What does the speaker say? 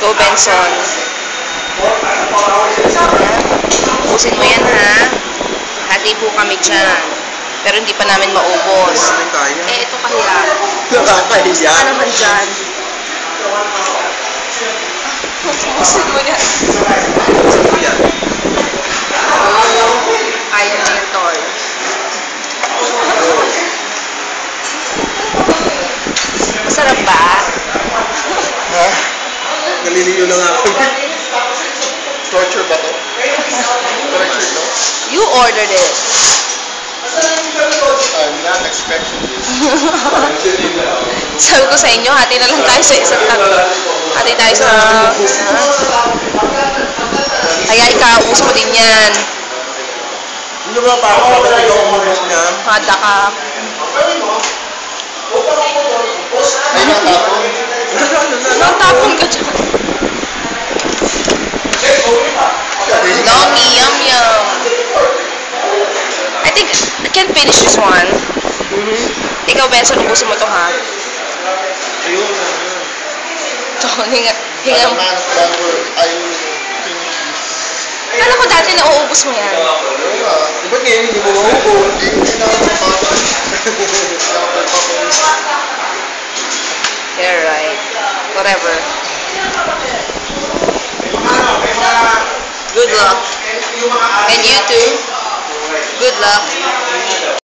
Go, Benson. Ubusin mo yan, ha? Hati po kami dyan. Pero hindi pa namin maubos. Eh, ito kaya. Nakakahiya. Ano naman dyan? Ubusin mo yan. Ubusin mo yan. Ayaw na yung toy. Masarap ba? Ha? Naliliyo lang ako. Torture ba to? Torture to? You ordered it. I'm not expecting this. Sabi ko sa inyo, hati na lang tayo sa isang tatlo. Hati tayo sa... Kaya ikaw, uso mo din yan. Hindi ba parang kapag ikaw umubos niya? Hada ka. Ay, natapon. Natapon ka dyan. Yummy, yum, yum. I think I can finish this one. Ikaw, Benson, ubusin mo to, ha? Ayun. Ito, hinga. I'm not clever. I finish this. Kala ko dati na uubos mo yan. Ba't ngayon hindi mo maubos? Hindi na ako papapos. You're right. Whatever. Good luck. And you too. Good luck.